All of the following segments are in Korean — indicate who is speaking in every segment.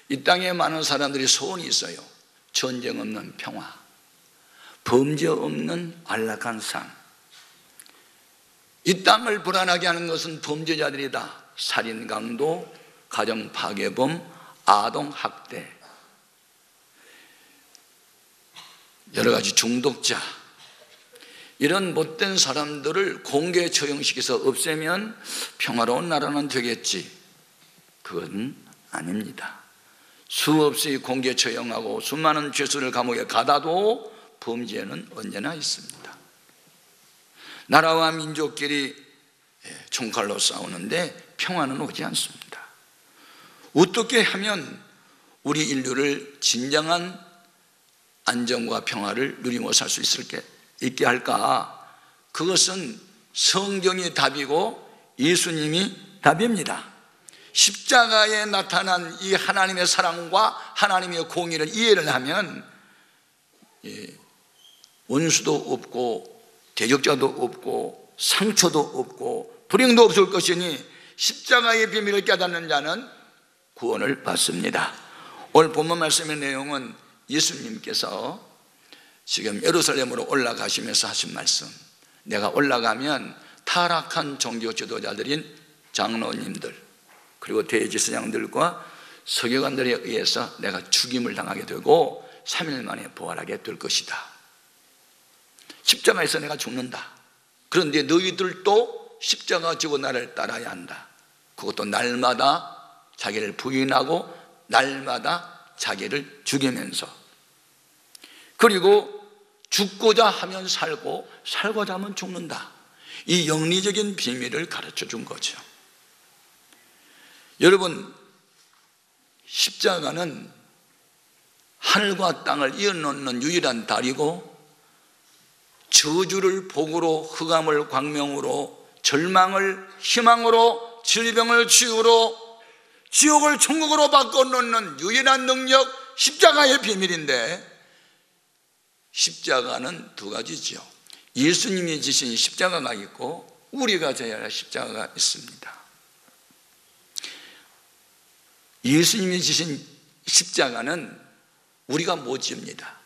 Speaker 1: 이 땅에 많은 사람들이 소원이 있어요. 전쟁 없는 평화, 범죄 없는 안락한 삶. 이 땅을 불안하게 하는 것은 범죄자들이다. 살인, 강도, 가정 파괴범, 아동 학대, 여러 가지 중독자, 이런 못된 사람들을 공개 처형시켜서 없애면 평화로운 나라는 되겠지. 그건 아닙니다. 수없이 공개 처형하고 수많은 죄수를 감옥에 가다도 범죄는 언제나 있습니다. 나라와 민족끼리 총칼로 싸우는데 평화는 오지 않습니다. 어떻게 하면 우리 인류를 진정한 안정과 평화를 누리며 살 수 있게 할까? 그것은 성경이 답이고 예수님이 답입니다. 십자가에 나타난 이 하나님의 사랑과 하나님의 공의를 이해를 하면 원수도 없고 대적자도 없고 상처도 없고 불행도 없을 것이니 십자가의 비밀을 깨닫는 자는 구원을 받습니다. 오늘 본문 말씀의 내용은 예수님께서 지금 예루살렘으로 올라가시면서 하신 말씀, 내가 올라가면 타락한 종교 지도자들인 장로님들 그리고 대제사장들과 서기관들에 의해서 내가 죽임을 당하게 되고 3일 만에 부활하게 될 것이다. 십자가에서 내가 죽는다. 그런데 너희들도 십자가 지고 나를 따라야 한다. 그것도 날마다 자기를 부인하고 날마다 자기를 죽이면서, 그리고 죽고자 하면 살고 살고자 하면 죽는다. 이 영리적인 비밀을 가르쳐 준 거죠. 여러분, 십자가는 하늘과 땅을 이어놓는 유일한 다리고 저주를 복으로, 흑암을 광명으로, 절망을 희망으로, 질병을 치유로, 지옥을 천국으로 바꿔놓는 유일한 능력, 십자가의 비밀인데, 십자가는 두 가지죠. 예수님이 지신 십자가가 있고 우리가 져야 할 십자가가 있습니다. 예수님이 지신 십자가는 우리가 못 집니다.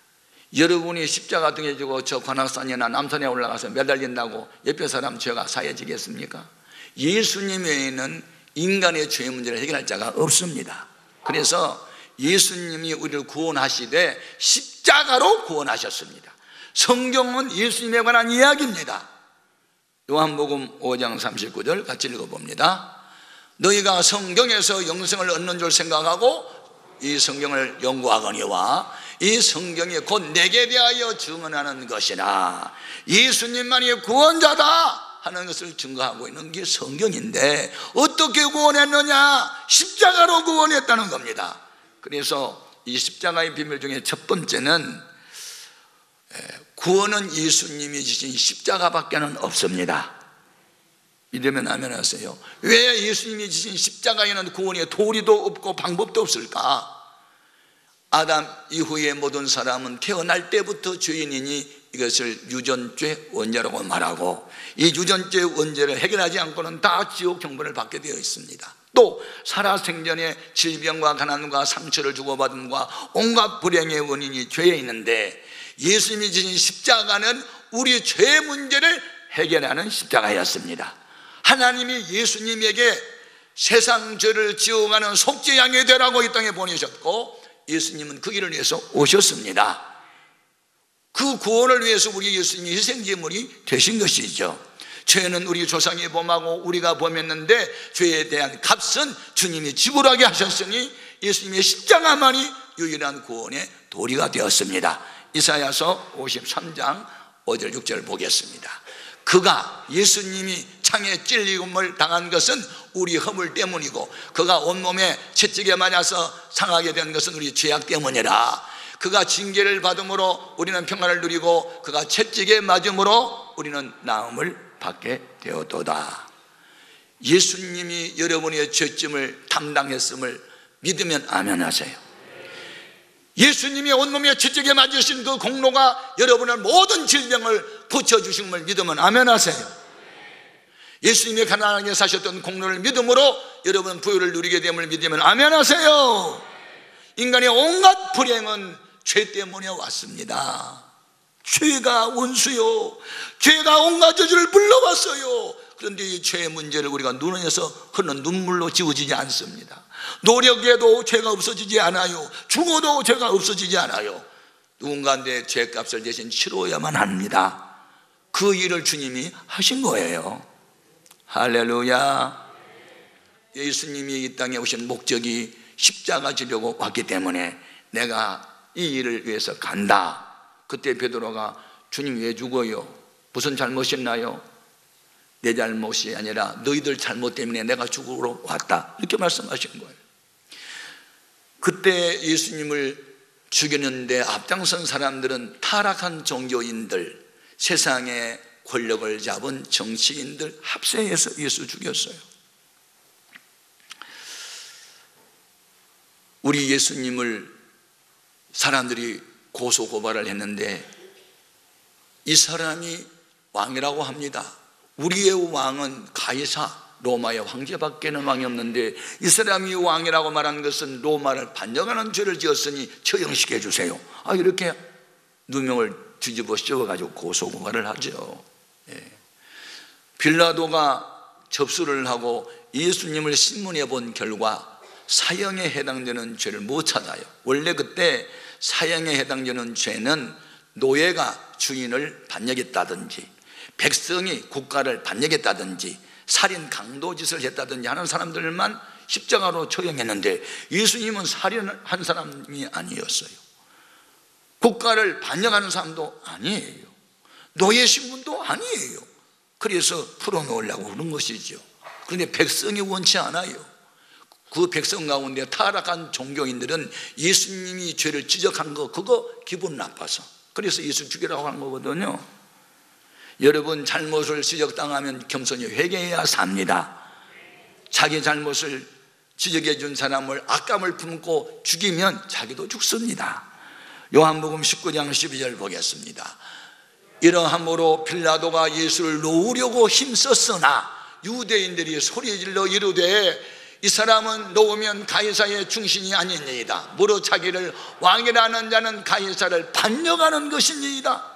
Speaker 1: 여러분이 십자가 등에 지고 저 관악산이나 남산에 올라가서 매달린다고 옆에 사람 죄가 사해지겠습니까? 예수님 외에는 인간의 죄 문제를 해결할 자가 없습니다. 그래서 예수님이 우리를 구원하시되 십자가로 구원하셨습니다. 성경은 예수님에 관한 이야기입니다. 요한복음 5장 39절 같이 읽어봅니다. 너희가 성경에서 영생을 얻는 줄 생각하고 이 성경을 연구하거니와 이 성경이 곧 내게 대하여 증언하는 것이라. 예수님만이 구원자다 하는 것을 증거하고 있는 게 성경인데, 어떻게 구원했느냐? 십자가로 구원했다는 겁니다. 그래서 이 십자가의 비밀 중에 첫 번째는 구원은 예수님이 지신 십자가밖에는 없습니다. 믿으면 아멘 하세요. 왜 예수님이 지신 십자가에는 구원의 도리도 없고 방법도 없을까? 아담 이후의 모든 사람은 태어날 때부터 죄인이니 이것을 유전죄 원죄라고 말하고, 이 유전죄 원죄를 해결하지 않고는 다 지옥 형벌을 받게 되어 있습니다. 또 살아생전에 질병과 가난과 상처를 주고받음과 온갖 불행의 원인이 죄에 있는데, 예수님이 지신 십자가는 우리 죄 문제를 해결하는 십자가였습니다. 하나님이 예수님에게 세상 죄를 지어가는 속죄양이 되라고 이 땅에 보내셨고, 예수님은 그 길을 위해서 오셨습니다. 그 구원을 위해서 우리 예수님이 희생제물이 되신 것이죠. 죄는 우리 조상이 범하고 우리가 범했는데 죄에 대한 값은 주님이 지불하게 하셨으니 예수님의 십자가만이 유일한 구원의 도리가 되었습니다. 이사야서 53장 5절 6절 보겠습니다. 그가, 예수님이 창에 찔림을 당한 것은 우리 허물 때문이고 그가 온몸에 채찍에 맞아서 상하게 된 것은 우리 죄악 때문이라. 그가 징계를 받음으로 우리는 평안을 누리고 그가 채찍에 맞음으로 우리는 나음을 받게 되었도다. 예수님이 여러분의 죄짐을 담당했음을 믿으면 아멘 하세요. 예수님이 온몸에 채찍에 맞으신 그 공로가 여러분의 모든 질병을 고쳐주심을 믿으면 아멘 하세요. 예수님이 가난하게 사셨던 공로를 믿음으로 여러분 부유를 누리게 됨을 믿으면 아멘 하세요. 인간의 온갖 불행은 죄 때문에 왔습니다. 죄가 원수요, 죄가 온갖 저주를 불러왔어요. 그런데 이 죄의 문제를 우리가 눈에서 흐르는 눈물로 지워지지 않습니다. 노력해도 죄가 없어지지 않아요. 죽어도 죄가 없어지지 않아요. 누군가한테 죄값을 대신 치러야만 합니다. 그 일을 주님이 하신 거예요. 할렐루야. 예수님이 이 땅에 오신 목적이 십자가 지려고 왔기 때문에 내가 이 일을 위해서 간다. 그때 베드로가 주님 왜 죽어요? 무슨 잘못이었나요? 내 잘못이 아니라 너희들 잘못 때문에 내가 죽으러 왔다, 이렇게 말씀하신 거예요. 그때 예수님을 죽이는데 앞장선 사람들은 타락한 종교인들, 세상의 권력을 잡은 정치인들 합세해서 예수 죽였어요. 우리 예수님을 사람들이 고소 고발을 했는데 이 사람이 왕이라고 합니다. 우리의 왕은 가이사, 로마의 황제밖에는 왕이 없는데 이 사람이 왕이라고 말한 것은 로마를 반역하는 죄를 지었으니 처형시켜 주세요. 이렇게 누명을 뒤집어 씌워가지고 고소 고발을 하죠. 빌라도가 접수를 하고 예수님을 신문해 본 결과 사형에 해당되는 죄를 못 찾아요. 원래 그때 사형에 해당되는 죄는 노예가 주인을 반역했다든지 백성이 국가를 반역했다든지 살인 강도짓을 했다든지 하는 사람들만 십자가로 처형했는데 예수님은 살인한 사람이 아니었어요. 국가를 반역하는 사람도 아니에요. 노예 신분도 아니에요. 그래서 풀어놓으려고 그런 것이죠. 그런데 백성이 원치 않아요. 그 백성 가운데 타락한 종교인들은 예수님이 죄를 지적한 거 그거 기분 나빠서 그래서 예수 죽이라고 하는 거거든요. 여러분, 잘못을 지적당하면 겸손히 회개해야 삽니다. 자기 잘못을 지적해 준 사람을 악감을 품고 죽이면 자기도 죽습니다. 요한복음 19장 12절 보겠습니다. 이러함으로 빌라도가 예수를 놓으려고 힘썼으나 유대인들이 소리질러 이르되 이 사람은 놓으면 가이사의 충신이 아니니이다. 무릇 자기를 왕이라는 자는 가이사를 반역하는 것이니이다.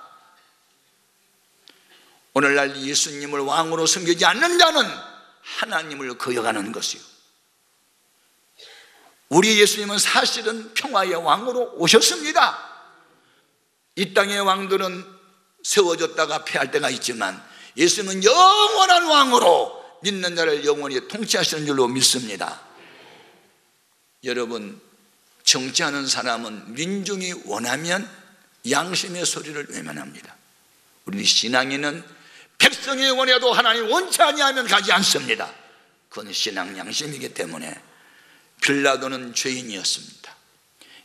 Speaker 1: 오늘날 예수님을 왕으로 섬기지 않는 자는 하나님을 거역하는 것이요, 우리 예수님은 사실은 평화의 왕으로 오셨습니다. 이 땅의 왕들은 세워졌다가 패할 때가 있지만 예수님은 영원한 왕으로 믿는 자를 영원히 통치하시는 줄로 믿습니다. 여러분, 정치하는 사람은 민중이 원하면 양심의 소리를 외면합니다. 우리 신앙인은 백성이 원해도 하나님 원치 아니하면 가지 않습니다. 그건 신앙 양심이기 때문에 빌라도는 죄인이었습니다.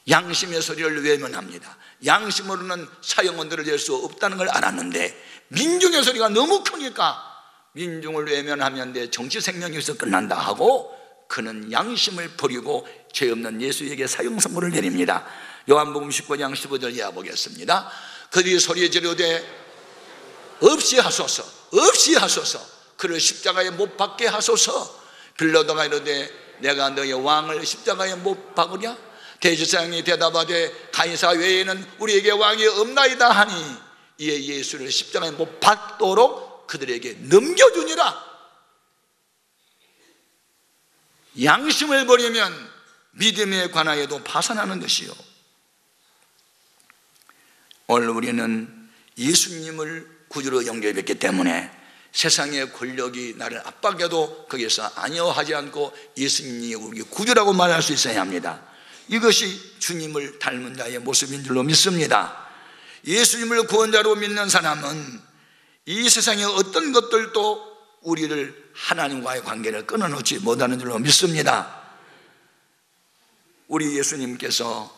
Speaker 1: 양심의 소리를 외면합니다. 양심으로는 사형원들을 낼 수 없다는 걸 알았는데 민중의 소리가 너무 크니까 민중을 외면하면 내 정치 생명이 여기서 끝난다 하고 그는 양심을 버리고 죄 없는 예수에게 사형 선고를 내립니다. 요한복음 19장 15절 이하 보겠습니다. 그들이 소리 지르되 없이 하소서, 없이 하소서, 그를 십자가에 못 박게 하소서. 빌라도가 이르되 내가 너의 왕을 십자가에 못 박으랴? 대제사장이 대답하되 가이사 외에는 우리에게 왕이 없나이다 하니 이에 예수를 십자가에 못 박도록 그들에게 넘겨주니라. 양심을 버리면 믿음에 관하여도 파산하는 것이요, 오늘 우리는 예수님을 구주로 영접했기 때문에 세상의 권력이 나를 압박해도 거기에서 안여하지 않고 예수님이 우리 구주라고 말할 수 있어야 합니다. 이것이 주님을 닮은 자의 모습인 줄로 믿습니다. 예수님을 구원자로 믿는 사람은 이 세상의 어떤 것들도 우리를 하나님과의 관계를 끊어놓지 못하는 줄로 믿습니다. 우리 예수님께서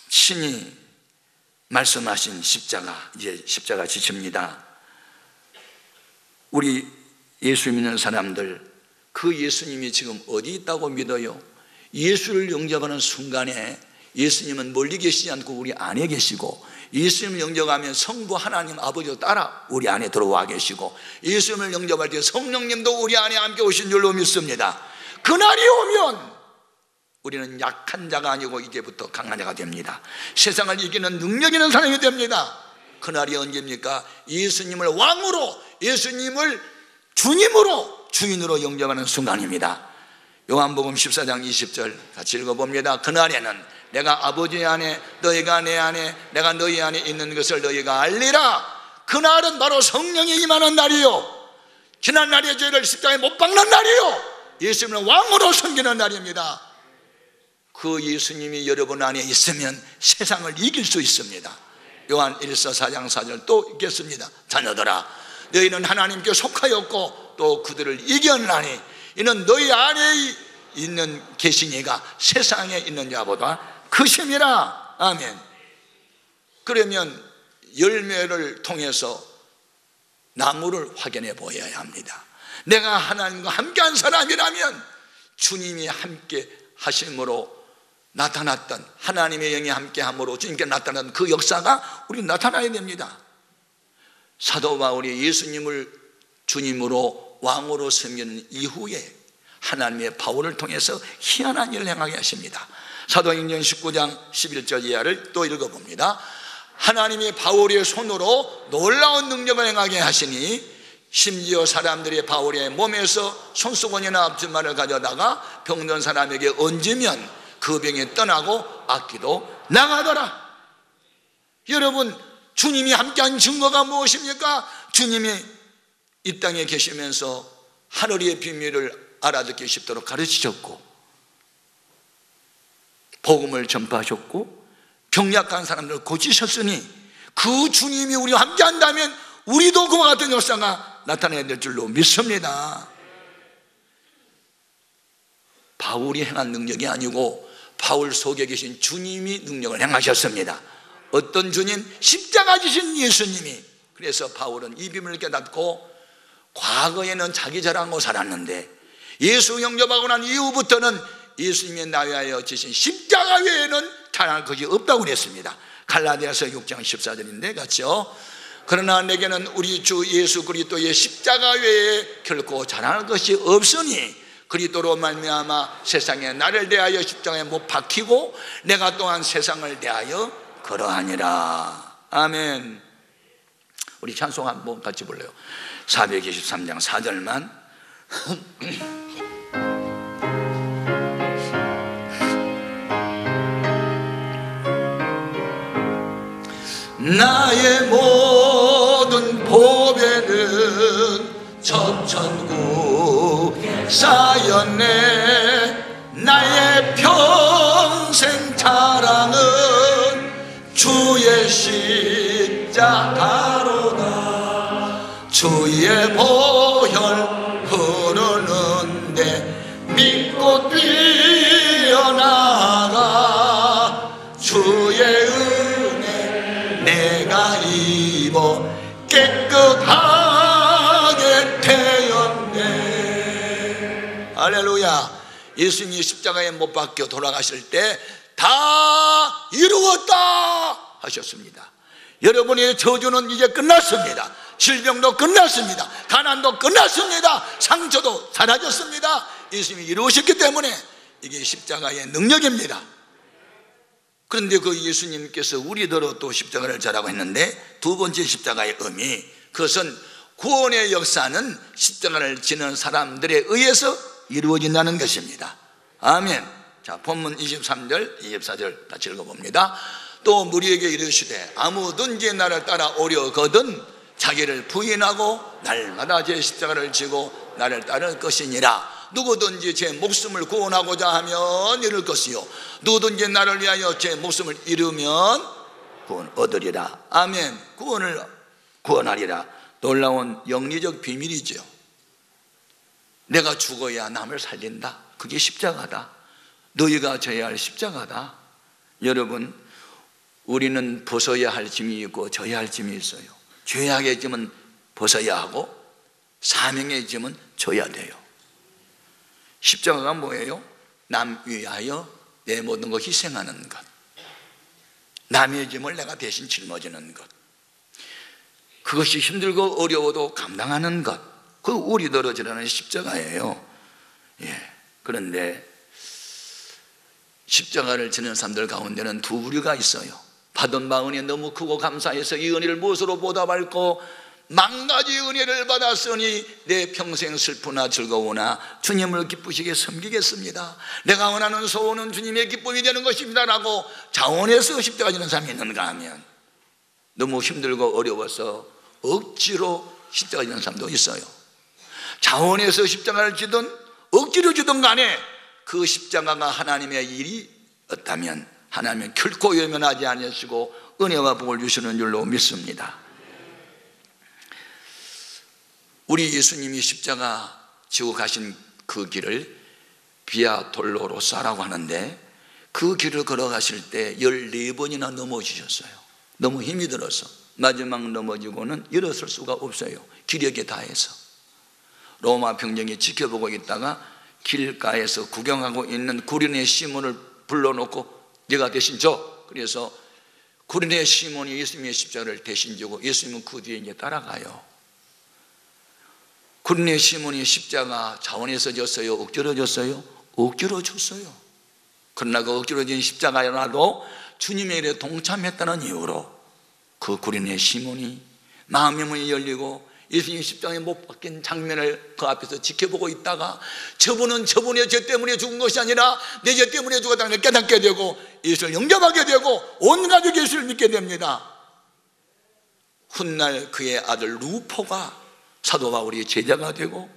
Speaker 1: 친히 말씀하신 십자가, 이제 십자가 지칩니다. 우리 예수 믿는 사람들, 그 예수님이 지금 어디 있다고 믿어요? 예수를 영접하는 순간에 예수님은 멀리 계시지 않고 우리 안에 계시고, 예수님을 영접하면 성부 하나님 아버지도 따라 우리 안에 들어와 계시고, 예수님을 영접할 때 성령님도 우리 안에 함께 오신 줄로 믿습니다. 그날이 오면 우리는 약한 자가 아니고 이제부터 강한 자가 됩니다. 세상을 이기는 능력 있는 사람이 됩니다. 그날이 언제입니까? 예수님을 왕으로, 예수님을 주님으로, 주인으로 영접하는 순간입니다. 요한복음 14장 20절 같이 읽어봅니다. 그날에는 내가 아버지 안에, 너희가 내 안에, 내가 너희 안에 있는 것을 너희가 알리라. 그날은 바로 성령이 임하는 날이요, 지난 날의 죄를 십자가에 못 박는 날이요, 예수님을 왕으로 섬기는 날입니다. 그 예수님이 여러분 안에 있으면 세상을 이길 수 있습니다. 요한 1서 4장 4절 또 읽겠습니다. 자녀들아, 너희는 하나님께 속하였고 또 그들을 이겼나니 이는 너희 안에 있는 계시니가 세상에 있는 자보다 크심이라. 아멘. 그러면 열매를 통해서 나무를 확인해 보여야 합니다. 내가 하나님과 함께한 사람이라면 주님이 함께 하심으로 나타났던, 하나님의 영이 함께함으로 주님께 나타난 그 역사가 우리 나타나야 됩니다. 사도 바울이 예수님을 주님으로 왕으로 섬기는 이후에 하나님의 바울을 통해서 희한한 일을 행하게 하십니다. 사도행전 19장 11절 이하를 또 읽어봅니다. 하나님이 바울의 손으로 놀라운 능력을 행하게 하시니 심지어 사람들이 바울의 몸에서 손수건이나 앞치마를 가져다가 병든 사람에게 얹으면 그 병이 떠나고 악기도 나가더라. 여러분, 주님이 함께한 증거가 무엇입니까? 주님이 이 땅에 계시면서 하늘의 비밀을 알아듣기 쉽도록 가르치셨고, 복음을 전파하셨고, 병약한 사람들을 고치셨으니 그 주님이 우리와 함께한다면 우리도 그와 같은 역사가 나타나야 될 줄로 믿습니다. 바울이 행한 능력이 아니고 바울 속에 계신 주님이 능력을 행하셨습니다. 어떤 주님? 십자가 지신 예수님이. 그래서 바울은 이 비밀을 깨닫고 과거에는 자기 자랑하고 살았는데 예수 영접하고 난 이후부터는 예수님의 나위하여 지신 십자가 외에는 자랑할 것이 없다고 그랬습니다. 갈라디아서 6장 14절인데 같죠? 그러나 내게는 우리 주 예수 그리스도의 십자가 외에 결코 자랑할 것이 없으니 그리스도로 말미암아 세상에 나를 대하여 십자가에 못 박히고 내가 또한 세상을 대하여 그러하니라. 아멘. 우리 찬송 한번 같이 불러요. 423장 4절만. 나의 모든 보배는 천천국 쌓였네. 나의 평생 자랑은 주의 십자가로다. 주의 보혈 흐르는데 믿고 뛰어나가. 주의 은혜 내가 입어 깨끗하게 되었네. 할렐루야. 예수님이 십자가에 못 박혀 돌아가실 때 다 이루었다 하셨습니다. 여러분의 저주는 이제 끝났습니다. 질병도 끝났습니다. 가난도 끝났습니다. 상처도 사라졌습니다. 예수님이 이루셨기 때문에 이게 십자가의 능력입니다. 그런데 그 예수님께서 우리더러 또 십자가를 자라고 했는데 두 번째 십자가의 의미, 그것은 구원의 역사는 십자가를 지는 사람들에 의해서 이루어진다는 것입니다. 아멘. 자, 본문 23절 24절 같이 읽어봅니다. 또 무리에게 이르시되 아무든지 나를 따라오려거든 자기를 부인하고 날마다 제 십자가를 지고 나를 따를 것이니라. 누구든지 제 목숨을 구원하고자 하면 이룰 것이요 누구든지 나를 위하여 제 목숨을 잃으면 구원 얻으리라. 아멘. 구원하리라. 놀라운 영리적 비밀이죠. 내가 죽어야 남을 살린다. 그게 십자가다. 너희가 져야 할 십자가다. 여러분, 우리는 벗어야 할 짐이 있고 져야 할 짐이 있어요. 죄악의 짐은 벗어야 하고 사명의 짐은 져야 돼요. 십자가가 뭐예요? 남 위하여 내 모든 것 희생하는 것, 남의 짐을 내가 대신 짊어지는 것, 그것이 힘들고 어려워도 감당하는 것, 그 우리더러 지라는 십자가예요. 예. 그런데 십자가를 지는 사람들 가운데는 두 부류가 있어요. 받은 바 은혜 너무 크고 감사해서 이 은혜를 무엇으로 보답할꼬? 만가지 은혜를 받았으니 내 평생 슬프나 즐거우나 주님을 기쁘시게 섬기겠습니다. 내가 원하는 소원은 주님의 기쁨이 되는 것입니다 라고 자원해서 십자가 지는 사람이 있는가 하면, 너무 힘들고 어려워서 억지로 십자가 지는 사람도 있어요. 자원해서 십자가를 지든 억지로 지든 간에 그 십자가가 하나님의 일이었다면 하나님은 결코 외면하지 않으시고 은혜와 복을 주시는 줄로 믿습니다. 우리 예수님이 십자가 지고 가신 그 길을 비아 돌로로사라고 하는데, 그 길을 걸어가실 때 14번이나 넘어지셨어요. 너무 힘이 들어서 마지막 넘어지고는 일어설 수가 없어요. 기력에 다해서. 로마 병정이 지켜보고 있다가 길가에서 구경하고 있는 구린의 시몬을 불러놓고 네가 대신 져. 그래서 구린의 시몬이 예수님의 십자가를 대신 지고 예수님은 그 뒤에 이제 따라가요. 구린의 시몬이 십자가 자원해서 졌어요? 억지로 졌어요? 억지로 졌어요. 그러나 그 억지로 진 십자가라도 주님의 일에 동참했다는 이유로 그 구린의 시몬이 마음의 문이 열리고 예수님 십자가에 못 박힌 장면을 그 앞에서 지켜보고 있다가 저분은 저분의 죄 때문에 죽은 것이 아니라 내 죄 때문에 죽었다는 걸 깨닫게 되고 예수를 영접하게 되고 온 가족이 예수를 믿게 됩니다. 훗날 그의 아들 루포가 사도 바울의 제자가 되고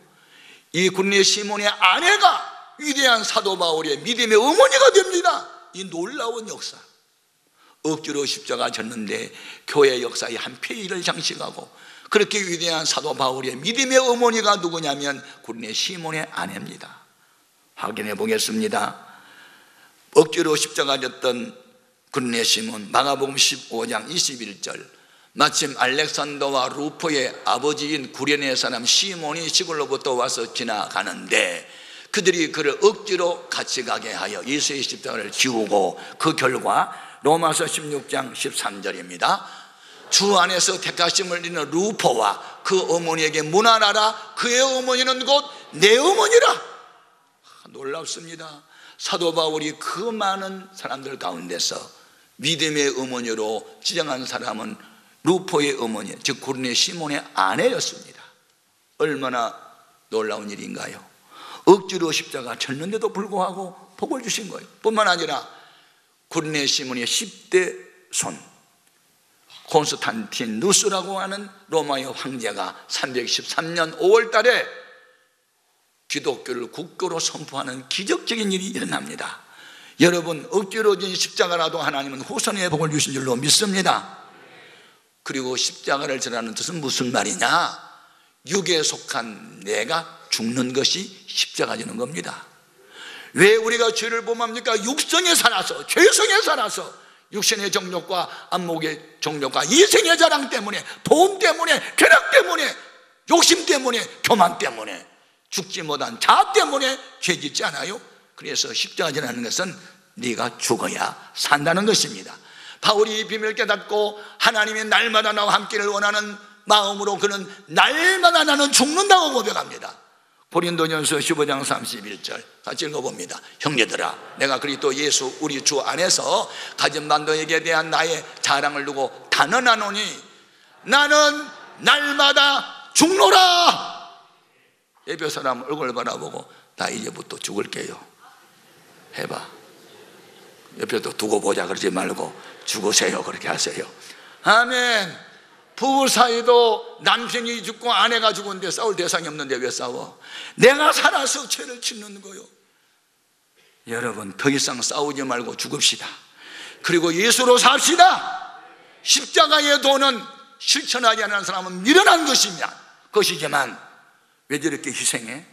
Speaker 1: 이 구린의 시몬의 아내가 위대한 사도 바울의 믿음의 어머니가 됩니다. 이 놀라운 역사. 억지로 십자가 졌는데 교회 역사의 한 페이지를 장식하고 그렇게 위대한 사도 바울의 믿음의 어머니가 누구냐면 구린의 시몬의 아내입니다. 확인해 보겠습니다. 억지로 십자가 졌던 구린의 시몬, 마가복음 15장 21절, 마침 알렉산더와 루포의 아버지인 구레네 사람 시몬이 시골로부터 와서 지나가는데 그들이 그를 억지로 같이 가게 하여 예수의 십자가를 지우고, 그 결과 로마서 16장 13절입니다. 주 안에서 택하심을 입는 루포와 그 어머니에게 문안하라. 그의 어머니는 곧 내 어머니라. 놀랍습니다. 사도 바울이 그 많은 사람들 가운데서 믿음의 어머니로 지정한 사람은 루포의 어머니, 즉 구린의 시몬의 아내였습니다. 얼마나 놀라운 일인가요? 억지로 십자가 졌는데도 불구하고 복을 주신 거예요. 뿐만 아니라 구린의 시몬의 10대 손 콘스탄티누스라고 하는 로마의 황제가 313년 5월 달에 기독교를 국교로 선포하는 기적적인 일이 일어납니다. 여러분, 억지로 진 십자가라도 하나님은 후손의 복을 주신 줄로 믿습니다. 그리고 십자가를 지라는 뜻은 무슨 말이냐? 육에 속한 내가 죽는 것이 십자가 지는 겁니다. 왜 우리가 죄를 범합니까? 육성에 살아서, 죄성에 살아서, 육신의 정욕과 안목의 정욕과 이생의 자랑 때문에, 돈 때문에, 쾌락 때문에, 욕심 때문에, 교만 때문에, 죽지 못한 자 때문에 죄 짓지 않아요? 그래서 십자가 지라는 것은 네가 죽어야 산다는 것입니다. 바울이 이 비밀을 깨닫고 하나님이 날마다 나와 함께를 원하는 마음으로 그는 날마다 나는 죽는다고 고백합니다. 고린도전서 15장 31절 같이 읽어봅니다. 형제들아, 내가 그리스도 예수 우리 주 안에서 가진 만도에게 대한 나의 자랑을 두고 단언하노니 나는 날마다 죽노라. 예배 사람 얼굴 바라보고 나 이제부터 죽을게요 해봐. 옆에도 두고 보자 그러지 말고 죽으세요 그렇게 하세요. 아멘. 부부 사이도 남편이 죽고 아내가 죽었는데 싸울 대상이 없는데 왜 싸워? 내가 살아서 죄를 짓는 거요. 여러분, 더 이상 싸우지 말고 죽읍시다. 그리고 예수로 삽시다. 십자가의 도는 실천하지 않는 사람은 미련한 것이지만 왜 저렇게 희생해?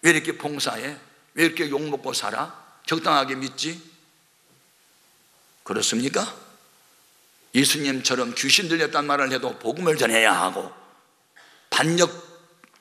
Speaker 1: 왜 이렇게 봉사해? 왜 이렇게 욕먹고 살아? 적당하게 믿지? 그렇습니까? 예수님처럼 귀신 들렸단 말을 해도 복음을 전해야 하고, 반역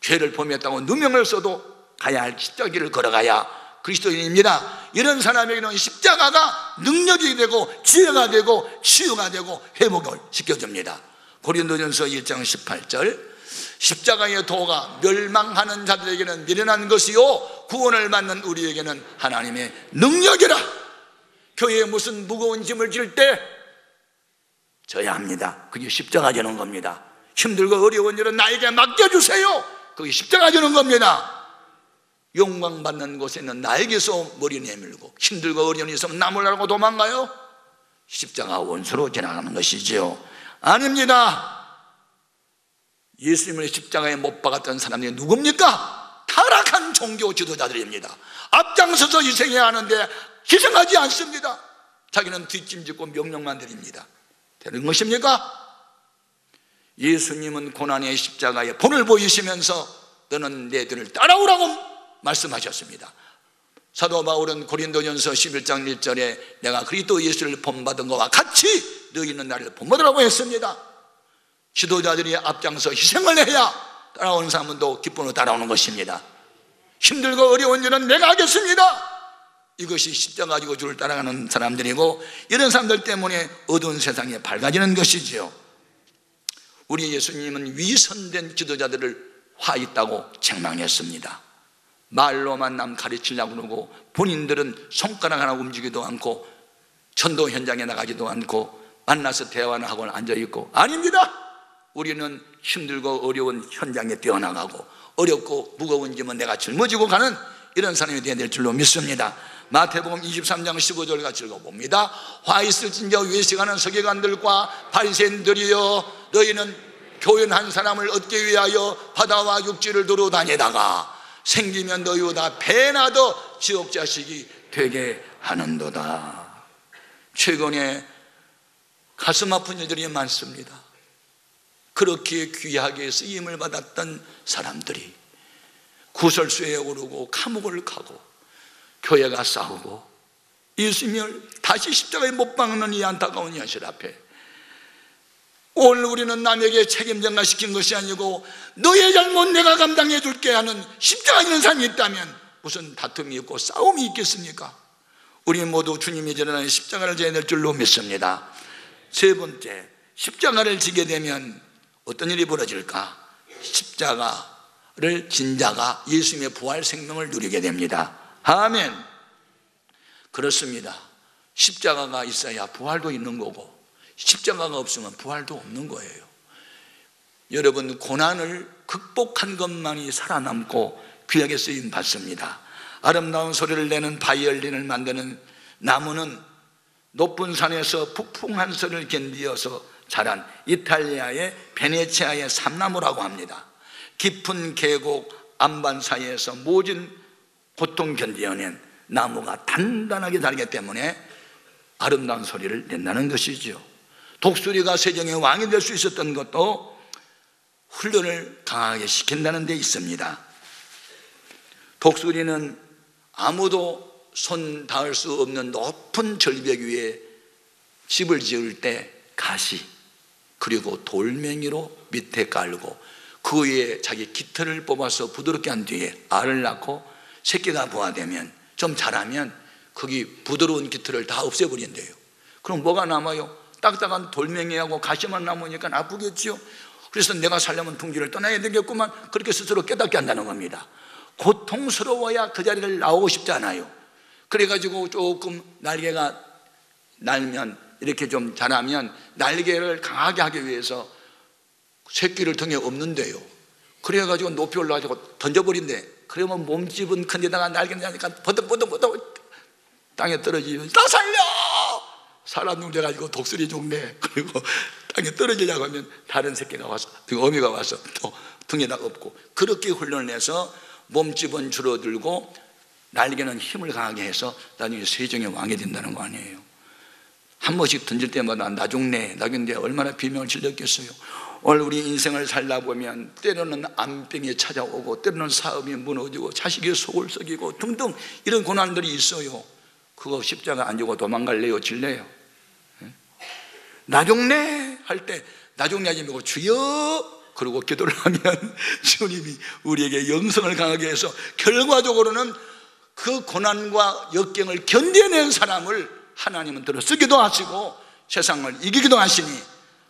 Speaker 1: 죄를 범했다고 누명을 써도 가야 할 십자가를 걸어가야 그리스도인입니다. 이런 사람에게는 십자가가 능력이 되고 지혜가 되고 치유가 되고 회복을 시켜줍니다. 고린도전서 1장 18절, 십자가의 도가 멸망하는 자들에게는 미련한 것이요 구원을 받는 우리에게는 하나님의 능력이라. 교회에 무슨 무거운 짐을 질 때 져야 합니다. 그게 십자가 지는 겁니다. 힘들고 어려운 일은 나에게 맡겨주세요. 그게 십자가 지는 겁니다. 영광받는 곳에는 나에게서 머리 내밀고 힘들고 어려운 일 있으면 남을 알고 도망가요? 십자가 원수로 지나가는 것이지요. 아닙니다. 예수님을 십자가에 못 박았던 사람들이 누굽니까? 타락한 종교 지도자들입니다. 앞장서서 희생해야 하는데 희생하지 않습니다. 자기는 뒷짐짓고 명령만 드립니다. 되는 것입니까? 예수님은 고난의 십자가에 본을 보이시면서 너는 내 뒤를 따라오라고 말씀하셨습니다. 사도 바울은 고린도전서 11장 1절에 내가 그리스도 예수를 본받은 것과 같이 너희는 나를 본받으라고 했습니다. 지도자들이 앞장서 희생을 해야 따라오는 사람은 또 기쁨으로 따라오는 것입니다. 힘들고 어려운 일은 내가 하겠습니다. 이것이 십자가 가지고 주를 따라가는 사람들이고, 이런 사람들 때문에 어두운 세상이 밝아지는 것이지요. 우리 예수님은 위선된 지도자들을 화 있다고 책망했습니다. 말로만 남 가르치려고 그러고 본인들은 손가락 하나 움직이지도 않고 전도 현장에 나가지도 않고 만나서 대화나 하고 앉아있고, 아닙니다. 우리는 힘들고 어려운 현장에 뛰어나가고 어렵고 무거운 짐은 내가 짊어지고 가는 이런 사람이 되어야 될 줄로 믿습니다. 마태복음 23장 15절 같이 읽어봅니다. 화 있을진저 외식하는 서기관들과 바리새인들이여, 너희는 교훈한 사람을 얻기 위하여 바다와 육지를 두루 다니다가 생기면 너희보다 배나 더 지옥 자식이 되게 하는도다. 최근에 가슴 아픈 일들이 많습니다. 그렇게 귀하게 쓰임을 받았던 사람들이 구설수에 오르고 감옥을 가고 교회가 싸우고 예수님을 다시 십자가에 못 박는 이 안타까운 현실 앞에 오늘 우리는 남에게 책임 전가시킨 것이 아니고 너의 잘못 내가 감당해 줄게 하는 십자가 있는 사람이 있다면 무슨 다툼이 있고 싸움이 있겠습니까? 우리 모두 주님이 전하는 십자가를 져야 될 줄로 믿습니다. 세 번째, 십자가를 지게 되면 어떤 일이 벌어질까? 십자가를 진 자가 예수님의 부활 생명을 누리게 됩니다. 아멘. 그렇습니다. 십자가가 있어야 부활도 있는 거고 십자가가 없으면 부활도 없는 거예요. 여러분, 고난을 극복한 것만이 살아남고 귀하게 쓰임 받습니다. 아름다운 소리를 내는 바이올린을 만드는 나무는 높은 산에서 북풍한 소리를 견디어서 자란 이탈리아의 베네치아의 삼나무라고 합니다. 깊은 계곡 안반 사이에서 모진 고통 견디어낸 나무가 단단하게 자라기 때문에 아름다운 소리를 낸다는 것이죠. 독수리가 세종의 왕이 될 수 있었던 것도 훈련을 강하게 시킨다는 데 있습니다. 독수리는 아무도 손 닿을 수 없는 높은 절벽 위에 집을 지을 때 가시 그리고 돌멩이로 밑에 깔고 그 위에 자기 깃털을 뽑아서 부드럽게 한 뒤에 알을 낳고 새끼가 부화되면 좀 자라면 거기 부드러운 깃털을 다 없애버린대요. 그럼 뭐가 남아요? 딱딱한 돌멩이하고 가시만 남으니까 아프겠죠. 그래서 내가 살려면 둥지를 떠나야 되겠구만, 그렇게 스스로 깨닫게 한다는 겁니다. 고통스러워야 그 자리를 나오고 싶지 않아요. 그래가지고 조금 날개가 날면 이렇게 좀 자라면 날개를 강하게 하기 위해서 새끼를 등에 업는데요. 그래가지고 높이 올라가지고 던져버린대. 그러면 몸집은 큰데다가 날개는 자니까 버덕버덕 땅에 떨어지면 다 살려! 사람 눈대가지고 독수리 종래. 그리고 땅에 떨어지려고 하면 다른 새끼가 와서, 어미가 와서 또 등에다 업고, 그렇게 훈련을 해서 몸집은 줄어들고 날개는 힘을 강하게 해서 나중에 세종의 왕이 된다는 거 아니에요. 한 번씩 던질 때마다 나중네 얼마나 비명을 질렀겠어요. 오늘 우리 인생을 살다 보면 때로는 암병이 찾아오고 때로는 사업이 무너지고 자식이 속을 썩이고 등등 이런 고난들이 있어요. 그거 십자가 안 지고 도망갈래요? 질래요? 나중네 할 때 나중네 하지 말고 주여 그러고 기도를 하면 주님이 우리에게 영성을 강하게 해서 결과적으로는 그 고난과 역경을 견뎌낸 사람을 하나님은 들어 쓰기도 하시고 세상을 이기기도 하시니,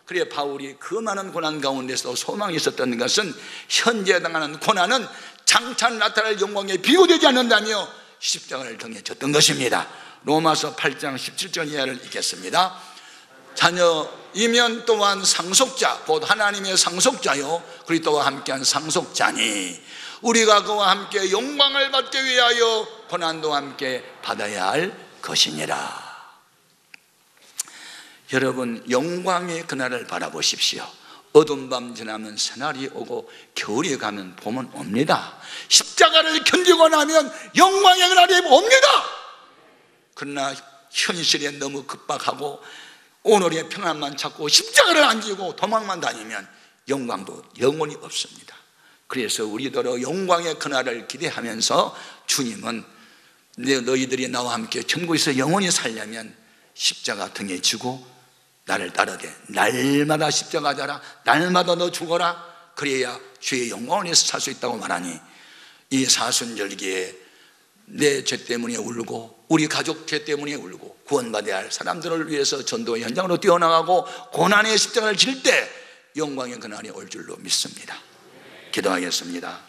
Speaker 1: 그래 바울이 그 많은 고난 가운데서 소망이 있었던 것은 현재 당하는 고난은 장차 나타날 영광에 비교되지 않는다며 십자가를 통해 졌던 것입니다. 로마서 8장 17절 이하를 읽겠습니다. 자녀이면 또한 상속자, 곧 하나님의 상속자요 그리스도와 함께한 상속자니 우리가 그와 함께 영광을 받기 위하여 고난도 함께 받아야 할 것이니라. 여러분, 영광의 그날을 바라보십시오. 어두운 밤 지나면 새날이 오고 겨울이 가면 봄은 옵니다. 십자가를 견디고 나면 영광의 그날이 옵니다. 그러나 현실에 너무 급박하고 오늘의 평안만 찾고 십자가를 안 지고 도망만 다니면 영광도 영원히 없습니다. 그래서 우리더러 영광의 그날을 기대하면서 주님은 너희들이 나와 함께 천국에서 영원히 살려면 십자가 등에 지고 나를 따르되 날마다 십자가 져라, 날마다 너 죽어라, 그래야 주의 영광을 위해서 살 수 있다고 말하니 이 사순절기에 내 죄 때문에 울고 우리 가족 죄 때문에 울고 구원받아야 할 사람들을 위해서 전도의 현장으로 뛰어나가고 고난의 십자가를 질 때 영광의 그날이 올 줄로 믿습니다. 기도하겠습니다.